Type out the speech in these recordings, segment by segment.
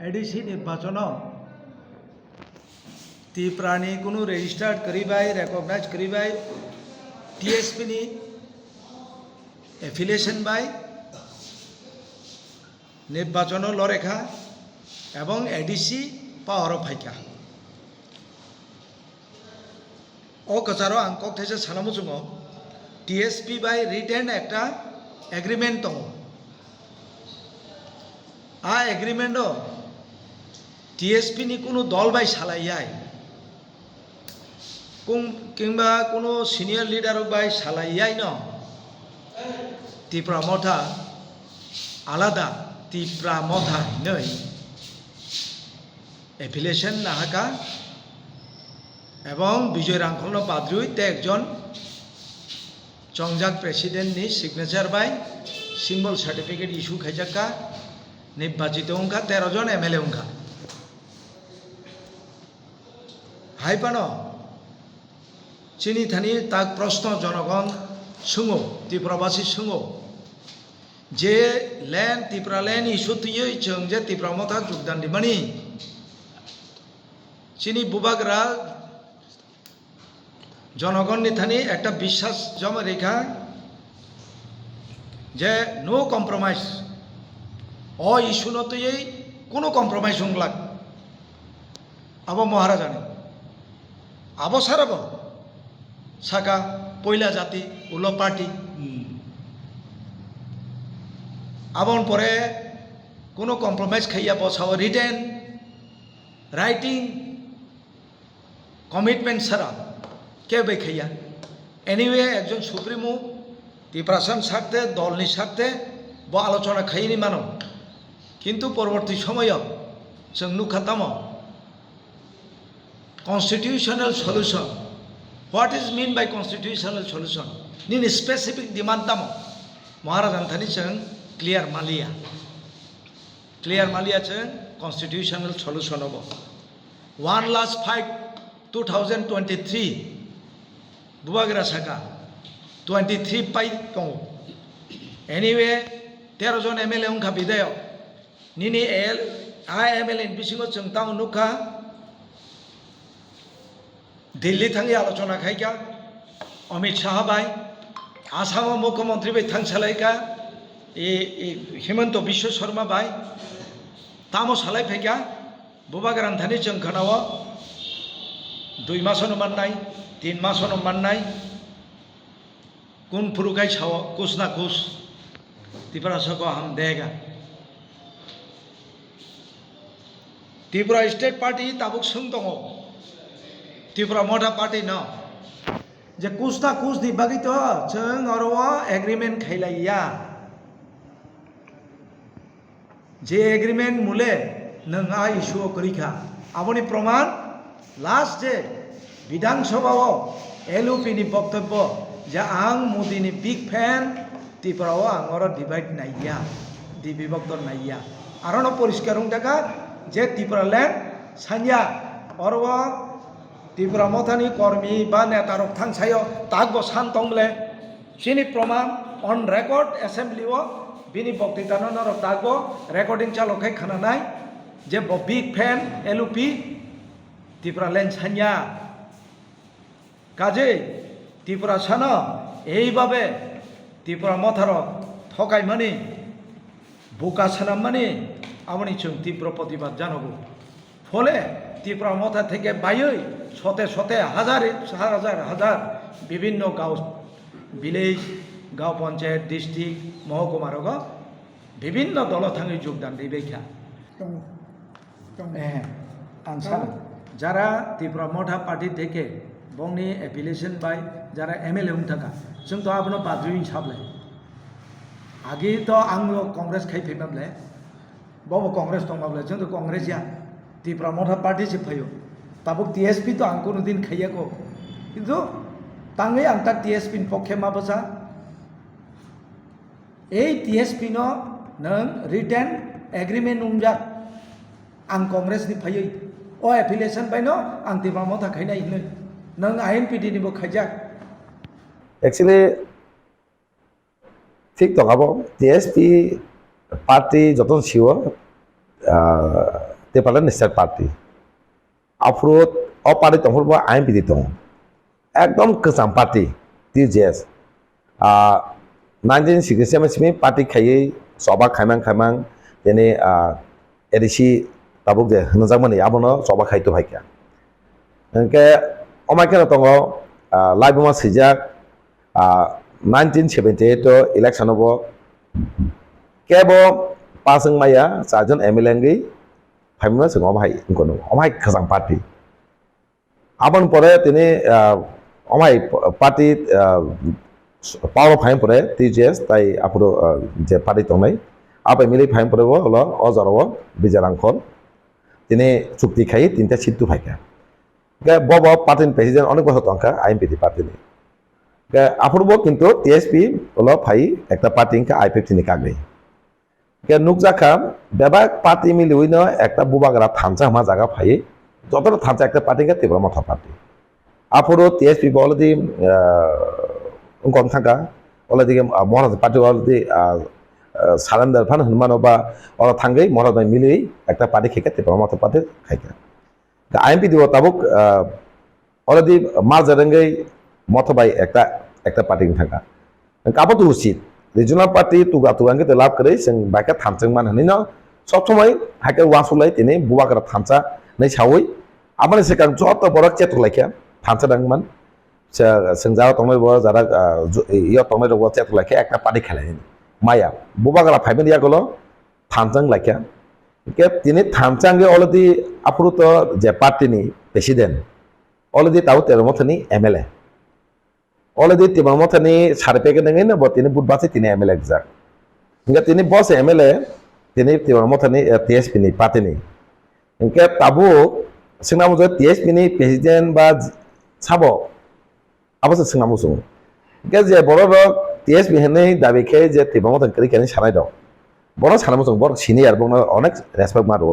ADC निर्वाचन त्रिपुरानि कुनु registered करिबाय recognise करिबाय TSP नि एफिलिएशन बाय निर्वाचन लरेखा एवं एडिसी पावर फाइका ओ कचारो आं कक्थाइसे सानामु जोङो टीएसपी बाय रिटेन एकटा एग्रीमेंट दङ आ एग्रीमेंट टीएसपी नि कुनु दल बाय सालायाय किंबा कुनु सिनियर लीडर बाय सालायाय न त्रिपुरा मथा आलादा त्रिपुरा मथा नै एफिलिएशन नाहाका एवं विजय रांखलनो बाद्रुई ते एकजन चंगजाक प्रेसिडेंट नि signature by symbol certificate issue खाइजाका निर्वाचित उनका 13 जन MLA उनका हाइपानो चिनी थानी ताक प्रश्न जनगण सुङो त्रिपुराबासी सुङो जे लैंड त्रिपुरा लैंड इश्यू तुयै जों जे त्रिपुरा मथा जुगदान दिमानि चिनी बुबाग्रा जनगण नि थानी एकटा विश्वास जमा रेखा जे नो कम्प्रोमाइज ओ इश्यू न तुयै कोनो कम्प्रोमाइज होंगलाक अब महाराजानि अब साराब साका पयला जाति उलो पार्टी आबन परे कोनो कम्प्रोमाइज खाइया बसाव रिटेन राइटिंग कमिटमेंट सारा के बे खाइया एनिवे एकजन सुप्रीमो त्रिपुरासन सारते दलनि सारते ब आलोचना खाइनि मानो किन्तु परवर्ती समय जों नुखातामो constitutional solution. What is mean by constitutional solution? Nin specific demand tamo. Maharajan thani chang clear malia chang constitutional solution obo. One last fight 2023 Bubagra Sakha 23 pai kong. Anyway 13 jon MLA ungka bidayo. Nini MLA bisingo chang tamo nukha Delhi थांगी आलोचना खाइका Amit Shah bye Assam मुख्यमंत्री bye थांग सालायका हिमंत विश्व Sharma bye तामो सालाय फैका बुबाग्रान थानी जों खोनाव 2 मासनो माननाय 3 मासनो माननाय कुन फुरुकाय छाव कुछ ना कुछ त्रिपुरा सको हम देगा त्रिपुरा स्टेट पार्टी ताबुक सुंग दङ त्रिपुरा मथा पार्टी न जे कुछ ना कुछ नि बागै तो जों अरवा एग्रीमेंट खाइलाया जे एग्रीमेंट मुले नोंहा इश्यू करिखा आबनि प्रमाण लास्ट जे विधानसभाव LOP नि बक्तव्य जे आं मोदी नि बिग फैन त्रिपुराव आं अर डिवाइड नाइया डिविभक्त नाइया आरो परिष्कार उंटाका जे त्रिपुरा लैंड सान्या अरवा त्रिपुरा मथानी कर्मी बा नेतारक थांसायो ताकबो सानतंगले सिनि प्रमाण ऑन रेकॉर्ड असेंबली वो बिनि बक्तृतानो नर ताकबो रेकॉर्डिंग चालकै खानानाय जे big fan LOP Tripura land सान्या काजे त्रिपुरा सानो এইভাবে त्रिपुरा मथार थकाय माने बोका सानाम माने आमनि जों तीव्र प्रतिबाद जानांगौ फले त्रिपुरा मथा থেকে বাইই শতে শতে হাজারে হাজার হাজার বিভিন্ন গাঁও ভিলেজ গাঁও পঞ্চায়েত ডিস্ট্রিক্ট মহকুমারগ বিভিন্ন দল থাঙি যোগদাन দিবেখা आं सानो যারা त्रिपुरा मथा पार्टी থেকে बंनि एफिलिएशन बाय যারা MLA उनथाका जों तो आपनो बाद्रुइन साबले आगे तो आंलो कांग्रेस खाइफेमाबले बबो कांग्रेस दंबाबले जों तो कांग्रेस या त्रिपुरा मथा पार्टी से फैयो ताबुक TSP तो आं कोनो दिन खाइयाको किन्तु तांगै आं ता TSP पक्षे माबसा TSP नो नों रिटेन एग्रीमेंट उंजाक आं कांग्रेस नि फैयो ओ एफिलिएशन बायनो आं त्रिपुरा मथा खाइनाय नों INPD निबो खाइजाक एक्चुअली ठीक तो TSP पार्टी जतन सिव Tipra Nisar Party. Afro or party to hold I am Piditong. Ekdom Kasam Party, TJS. 1967 party Kaye, Soba Kamang, then Edishi Tabuk de Nazamani Abono, Soba Kaito Hika. And Omaka Tongo, Libuma Sijak, 1978 election of Kebo passing Maya, Sergeant MLA, 5 minutes ago, my Kazan party. Upon Pore, my party power fine Pore, TGS, Tai Apuro, party Tomei, up a milli fine Pore, Ozaro, Bijarankol, Tine Sukti Kai, Tinta Chit to Hika. Bob party president on the Tonka, I am the party. Approval কিন্তু TSP হলো ভাই একটা party Inca আই15 নিকাগে কে নুকজাকা বেবা party মিলুইন একটা বুবাগরা থানচা মা জায়গা ভাই যতটা থানচা একটা পার্টি কে তীব্র মথা পার্টি আপরো টিএসপি বলদি কোন থাকা অলদি মহারাজ পার্টি অলদি সারেন্ডার ফান হনমানবা অল থাঙ্গই মহারাজ ভাই মিলুই একটা পার্টি খেকে তীব্র মথা পার্টি খাইকা আইএমপি দিব তাবুক অলদি মারজারেঙ্গই মথবাই একটা পার্টি থাকা কাপত উচিত রিজনাল পার্টি তুগাঙ্গে লাভ করে जों বাইকা থামচং মান হনি না সব সময় হাকে ওয়াসুলাই তিনি বুবাগরা থামচা नै সাউই আবানি সেকাং যত বড় চেতক লাইকা থামচা দাংমান जों যারা তংনাই বড় যারা ইয়া তংনাই বড় চেতক লাইকা একটা পার্টি খেলাই মায়া বুবাগরা ফাইবেন ইয়াগুলো থামচং লাইকা কে তিনি থামচাঙ্গে অলরেডি আপুরুত যে পার্টিনি প্রেসিডেন্ট অলরেডি তাও তের মথনি MLA Already Tipra Mothani Sarpeke in about in a good basket in MLA exact. Get in a boss MLA, Tipra Mothani TSP Patini. And kept Tabu, Sinamu TSP President Bad Sabo. I was a Sinamusu. Get the Bororo TSP Hene, Davike, Tipra Mothani Creek and Sharado. Boros Hanamus work senior Bono Onyx, respect Mado,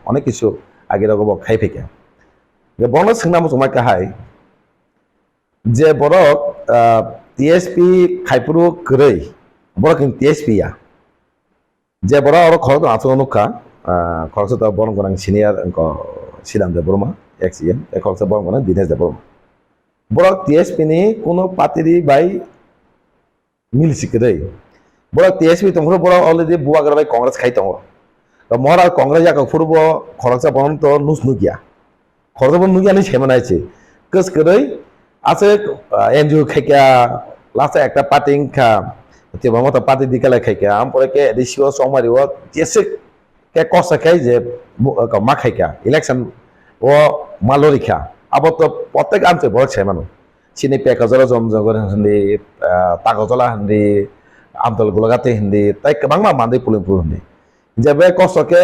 Onyx issue, I get over Kaipika. The bonus Sinamus Maka High. যে বড় TSP খাইপুরু কই বড় কিন TSP ya যে বড় আর খরচ আচরণকা খরচ তো বড় গনাং সিনিয়র Sridam Debbarma এক্সিএম এ খরচ বড় গনা Dinesh Debbarma বড় টিএসপি নি কোন পাতিরি বাই মিলছি কই বড় টিএসপি তংর বড় অলরেডি বুয়াগরা বাই কংগ্রেস খাই তং তো মহারাজ কংগ্রেস ya ফুরব খরচ বন তো নুসনুগিয়া খরচ বন নুগিয়া নি সেমানাইছে কস কই আছে এনজিও খাইকা লাস্টে একটা পার্টি খা Tipra Motha পার্টি দিকালে খাইকা আম পরে কে রিসিও সমারিও যেসে কে কসা খাই যে মা খাইকা ইলেকশন ও মালরিখা আবার তো প্রত্যেক আনতে বড় ছেমানো চিনি পেকাজলা জমজগর হিন্দি তাগজলা হিন্দি আমতল গুলগাতে হিন্দি তাই বাংলা মান্দি পুলিমপুর হিন্দি যেবে কসকে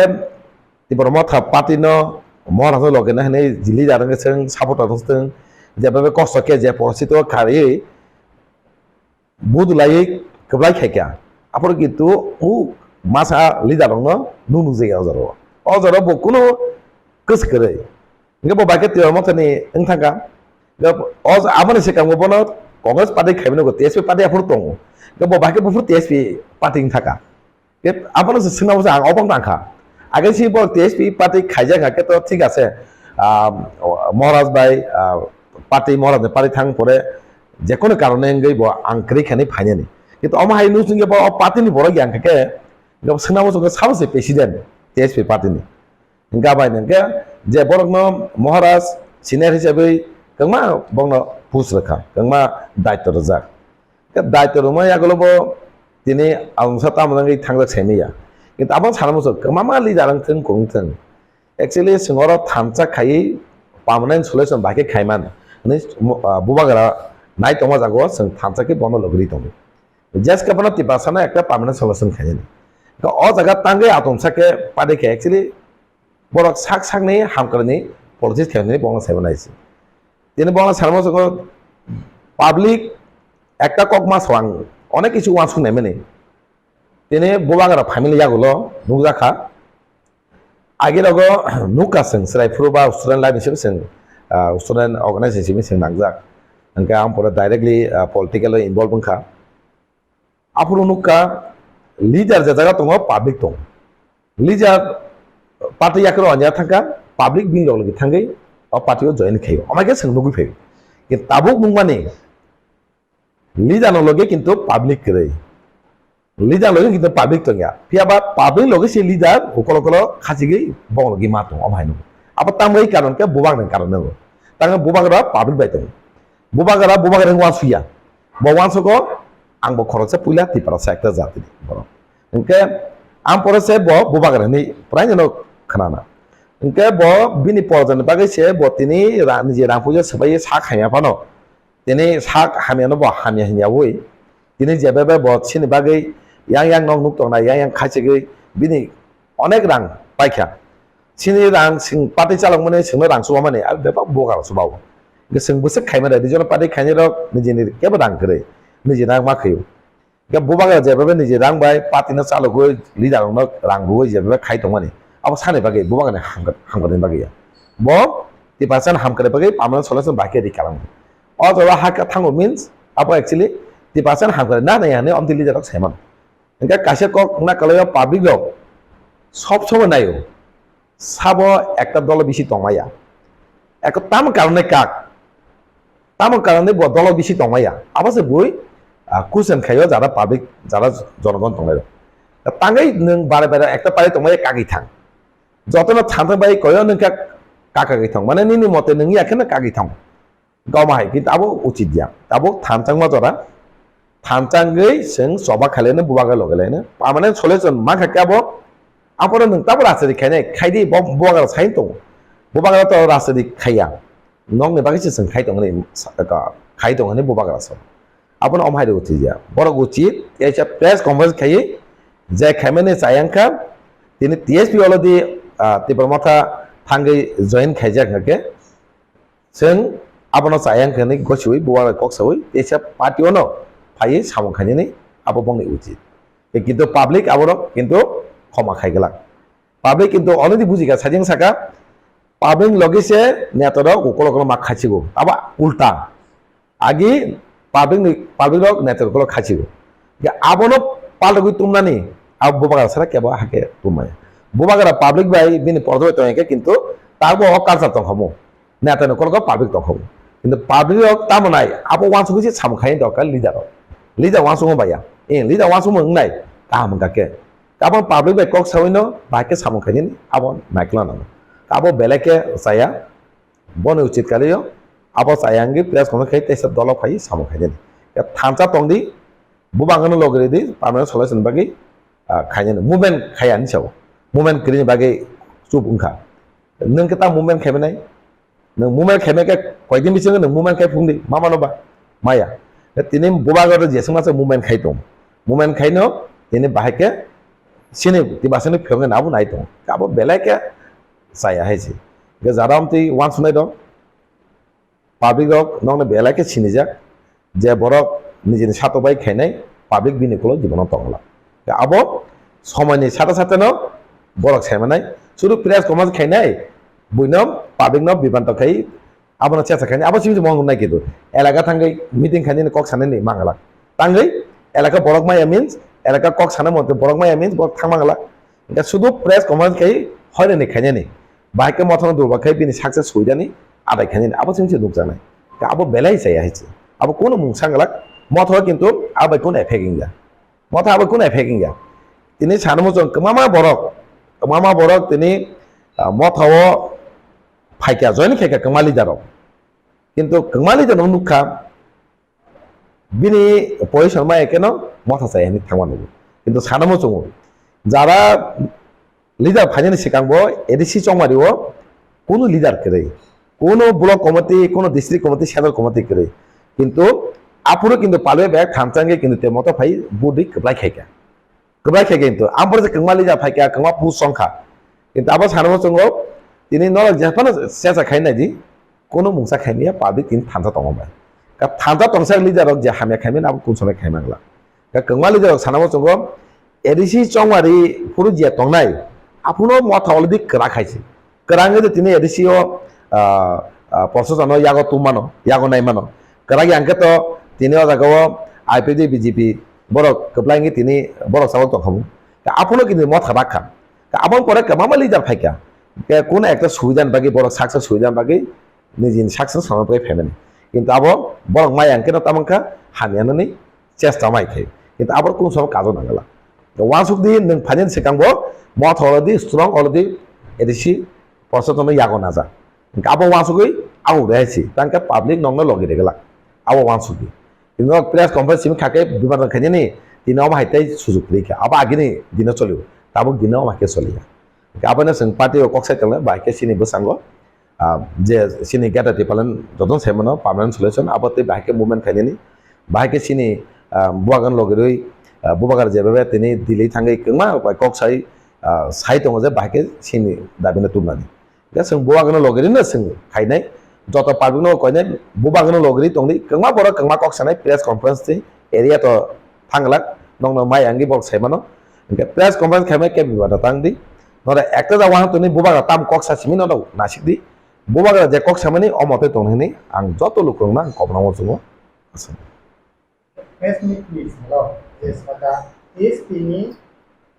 Tipra Motha পার্টি ন মহারাজ লগে না হিনে জিলি জারঙ্গে সং সাপোর্ট হস্তং যেভাবে কষ্টকে যে পরিচিত খারি বুধ লাই কবলাই খাইকা আপর কিন্তু ও মাসা লিদার ন নুনু যে অজর বকুনো কস করে গব বাকে Tipra Mothani থাকা অজ আমানে সে কাম বন কংগ্রেস পার্টি খাইবেন গো টিএসপি পার্টি আপর দং গব বাকে বুফুর টিএসপি পার্টি থাকা কে আপন সিনাও আং অবং নাখা আগে সি বল টিএসপি পার্টি খাইজা গাকে তো ঠিক আছে মহারাজ ভাই পার্টি মহারাজ পার্টি থাং পরে যে কোনো কারণে গইব আংক্রি খানি ফাইনানি কিন্তু অমাহাই নুসুঙ্গে পার্টিনি বড় গিয়াংকে সিনাও সাবসে প্রেসিডেন্ট টিএসপি পার্টিনি গাবাই নঙ্গে যে বরং মহারাজ সিনিয়র হিসাবে কংমা বংন পুস রাখা কংমা দায়িত্ব রাজা দায়িত্ব রুমা ইয়াগলব তিনি আংসা তামনাঙ্গি থাংলা সেমিয়া কিন্তু আবার সারামুস কংমা লিদারাং থং কংথং एक्चुअली सिंगर थामचा खाई पार्मानेंट सल्यूशन बाके खाइमान नि बुबागरा नाइ तमा जागो जों थामचा के बन्द लगरि दं जस्ट के बना तिबासाना एकटा पार्मानेंट सल्यूशन खाइनि तो अ जागा तांगे आतमसा के पादे के एक्चुअली बरक साक साकनि हामकरनि पॉलिटिक्स खाइनि बंग साइबनाइसि तिनि बंग सारमो जको पाब्लिक एकटा ककमा सवां अनेक किछु वासु नेमेनि तिनि बुबागरा फैमिली जागोलो नुजाखा आगे लोगो नुकासं सरायपुरबा स्टूडेंट लाइफ हिसाबै जों स्टूडेंट अर्गेनाइजेशन जों नांजाक ओंखाय आं परा डाइरेक्टली पलिटिकल इनवल्व ओंखा आपुर नुका लीडर जे जागा दङ पाब्लिक दं leader party yakro anya thangka public bin log lagi thangai o party o join khayo amake sengnugi phayo কিন্তু tabuk mungmani lidano loge কিন্তু public kre lider loge কিন্তু public tongya piaba public loge si lider ukolo kolo khachigi bong logi mato amhainu apa tamrai karon ke bubang nang karon nago tanga bubagara public baitong bubagara wan suya bo wan soko ang bo khorose puila tipara sector jati boro engke am pore se bo bubagara ni prai no khanana engke bo bini porjan bagai se bo tini ran je rang puja sabai sak hanya pano tini sak hamya no bo hamya hanya woi tini jebe bo sini bagai yang nong nuk tong na yang khachigi bini onek rang paikha sini rang sing pati chalok mane sing rang suwa mane al beba bogar subaw ge sing busek khaima da dijon pati khanye rok niji ni keba rang kre niji rang ma khayo ge bobaga jebe niji rang bai pati na chalok go lidar no rang go jebe khai tong mane abo sane bagai bobaga ne hamgar den bagai bo ti pasan hamkare bagai paman solution bakai di kalang o to ha ka thango means abo actually ti pasan hamkare na na ya ne omti lidar rok seman engka kaise kok na kalayo public rok সব সময় নাইও sub একটা দল বেশি তমাইয়া এক তাম কারণে কাক তাম কারণে দল বেশি তমাইয়া আবাসে বই কুশন খাইও যারা পাবলিক যারা জনগণ তমাইও তাঙ্গাই নং বারে বারে একটা পারে তমাইয়া কাগি থাং যতনা থানতে বাই কয়ও নং কাকাগি থাং মানে নিনি মতে নং ইয়াখেনা কাগি থাং গামাই কিন্তু আবো উচিত দিয়া আবো থানচাং মজরা থানচাঙ্গै जों सभा खालायनो बुबागा लगलायनो पार्मानेन्ट सलिउसन मा खाकाबो आपरो नों ताबो रासदि खायनाय खायदि बुबागा साइन दं बुबागा तो रासदि खाया नंग ने बागै जों खाय दं नै खाय दं नै बुबागा रास आपन अमहायदो उथिया बरो उचित एचा प्रेस कॉन्फ्रेंस खायै जे खायमाने सायांखा तिनि टीएसपी अलरेडी तिब्र मथा थांगै जॉइन खायजा खाके जों आपन सायांखा नै गसुइ बुबागा कक्सवै एचा पार्टीनो फायै सामं खायनि आबो बंगै उचित किन्तु पाब्लिक आबो किन्तु ক্ষমা খাইগলা পাবলিক কিন্তু অলরেডি বুঝিগা সাজিং সাকা পাবলিক লগিছে নেতর কোকল কোকল মাক খাচিগো আবা উল্টা আগি পাবলিক লগ নেতর কোকল খাচিগো যে আবনো পালগি তুমনানি আব বুবাগা সারা কেবা হাকে তুমায় বুবাগা পাবলিক বাই বিনি পরদবে তয়কে কিন্তু তারবো কালচার তং হমু নেতর কোকল পাবলিক তং হমু কিন্তু পাবলিক লগ তামনাই আবো ওয়ানসু বুঝি সাম খাই দরকার লিডার ওয়ানসু বায়া লিডার ওয়ানসু মংনাই কাম গাকে Kapan public by kok sawino baike samung kajin abon naiklan abo beleke saya bon ucit kaliyo abo sayangi press kono khai tesa dolo khai samung kajin ya thancha tongdi bubangano logre di permanent solution bagi khayen movement khayan saw movement krini bagi chup ungkha nung kita movement khabenai nung movement khemeke koidin bising nung movement khai phungdi mama no ba maya tini bubagaro jesuma se movement khai tom movement khaino tini bahake sini tibasini phiongen abu nai tong abo belake saya haisi ge jaram ti wan sunai dong public rok nong belake sinijak je borok nijini sato bai khainai public binikolo jibono tongla abo সময়নি সাথে সাথে ন borok semanai শুধু press কমাজ খাইনাই বুইনম public ন বিবান্ত খাই আবনা চেচা খাইনি আবো সিমি মং নাই কিন্তু এলাকা থাঙ্গাই মিটিং খাইনি কক সানেনি মাংলা তাঙ্গাই এলাকা borok মাই মিন্স এলাকা কক সানা মতে borok মাই মিন্স borok থাংমাংলা এটা শুধু প্রেস কমাজ খাই হয়নি খাইনি বাইকে মথন দুবা খাই বিনি সাকসেস হইদানি আদাই খাইনি আবো সিমি দুক জানাই আবো বেলাই চাই আইছে আবো কোন মুংসাংলা মথ কিন্তু আবো কোন এফেকিং যা মথ আবো কোন এফেকিং যা তিনি সানমুজং কমামা borok তিনি মথাও ফাইকা জয়নি খাইকা কমালি দারক কিন্তু কমালি দারক নুখা বিনি পয়সা মা একেন মথা চাই আমি থামানো কিন্তু সানমুজং যারা লিডার ফাইনানি সিকাংবো এডিসি চংমারিও কোনো লিডার করে কোনো ব্লক কমিটি কোনো ডিস্ট্রিক্ট কমিটি সেন্ট্রাল কমিটি করে কিন্তু আপুরো কিন্তু পালবে ব্যাগ থামচাঙ্গে কিন্তু তে মতো ফাই বুডি কবলাই খাইকা কবলাই খাইকা কিন্তু আমপর যে কংমালি যা ফাইকা কংমা পু সংখ্যা কিন্তু আবার সানমুজং তিনি নরক যেখানে সেসা খাইনাই দি কোনো মুংসা খাইনিয়া পাবলিক তিনি থানসা তংবাই থানসা তংসা লিডারক যে হামিয়া খাইমেন আবো কোন সময় খাইমাংলা কংমা লিডারক সানমুজং এডিসি চংমারি পুরো যে তংনাই আপুনো মথা অলরেডি করা খাইছে করাঙ্গে যে তিনি এডিসিও প্রশাসন ইয়াগো তুমানো ইয়াগো নাইমানো করাগি আঙ্কে তো তিনি জাগাও আইপিডি বিজেপি বড় কপলাঙ্গি তিনি বড় সাবল তংখামু আপুনো কিন্তু মথা রাখা abang pore kama leader phaika ke kono ekta subidan bagi borok success subidan bagi nijin success sama pai family কিন্তু abo borok mai angke no tamangka hamiana ni chesta mai khai কিন্তু abo kono sam kajo nangala once of the nang phanin sekangbo moth already strong already edisi posotono yago naja abo once goi au rechi tangka public nongno logi regala abo once of the কিন্তু press conference sim khake bibar khani ni tino ma haitai sujuk rika aba agini dino choliu tabuk dino ma ke choliya abana sing party o koksai tala ba ke sini besango je sini gata tipalan joton semono permanent solution abote ba ke movement khani ni ba ke sini buagan logiroi bubagar jebebe tini dili thangai kengma ba koksai sai tongo je ba ke sini dabina tumani ga sing buagan logiri na sing khainai joto public no koine bubagan logiri tongni kengma bora kengma koksanai press conference ti area to thanglak nongno mai angi bok semono press conference khame ke biwada tangdi nora ekta jawa tuni bubaga tam koksa simi no nasik di bubaga je koksa mani omote tonghini ang joto lukrong na kopna mo sungo asan press meet please hello yes maka TSP ni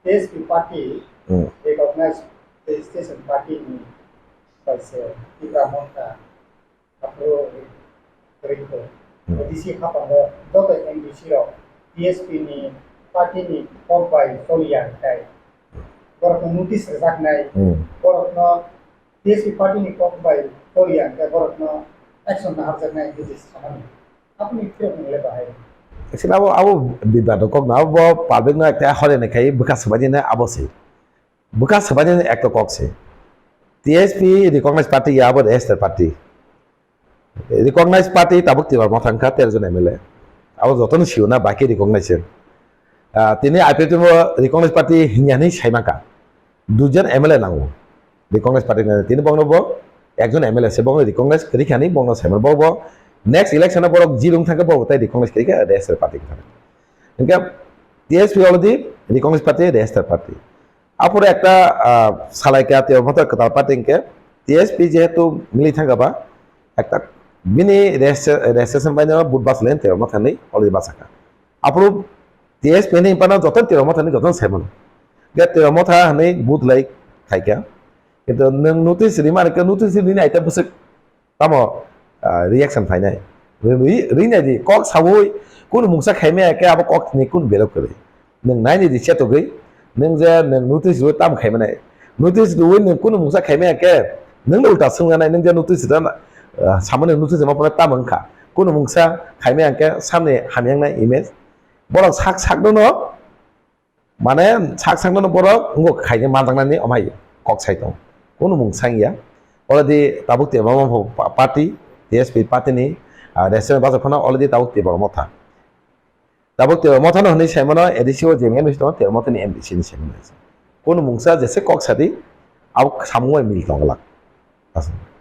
TSP party recognize the station party ni paise Tipra Motha apro riko disi khapang joto MDC ro TSP ni party ni kompai solian kai borok notice rejak nai borok no TSP party ni kompai solian kai borok no action na harjak nai this samani apni kyo mele bahai actually abo bibado kok na abo public na ekta hore ne kai buka sabadi na abo se buka sabadi na ekta kok se TSP recognized party ya abo Esther party recognized party tabuk tibar mothangka 13 জন MLA abo joton siuna baki recognition তিনি IPF রিকংগ্রেস party হিংয়ানি সাইমাকা দুজন MLA নাও রিকংগ্রেস party তিনি বংনব একজন এমএলএ সে বং রিকংগ্রেস করিখানি বংন সাইমার বব নেক্সট ইলেকশনে বড় জিরুং থাকে বব তাই রিকংগ্রেস করিকা রেস্টার পার্টি থাকে ইনকা টিএসপি অলরেডি রিকংগ্রেস পার্টি রেস্টার পার্টি আপরে একটা সালাইকা তেও মত কথা পার্টি ইনকে টিএসপি যেহেতু মিলি থাকাবা একটা বিনি রেজিস্ট্রেশন বাইনা বুধবাস লেন তেও মথানি already বাসাকা আপরো TSP ni pana joton tiro motha ni joton seven get tiro motha ni boot like khaika itu nang notice rimar ke notice ni na ita busuk tamo reaction phai nai ri na di kok sawoi kun mungsa khaime ke aba kok ni kun belok kare nang nai ni di cheto gai nang je nang notice ro tam khaime nai notice ro nang kun mungsa khaime ke nang ulta sunga nai nang je notice da samane notice ma pana tam angkha kun mungsa khaime ke samne hamyang nai image borok sak dono mane sak dono borok ngo khaine mandangnani amai kok sai tong kono mung sangya already tabuk te mama party TSP party ni restaurant baza khona already tabuk te Motha tabuk te Motha no ni saimono edisio jemgen bisto te Motha ni MDC ni saimono kono mungsa jese kok sadi au samoi mil tongla asan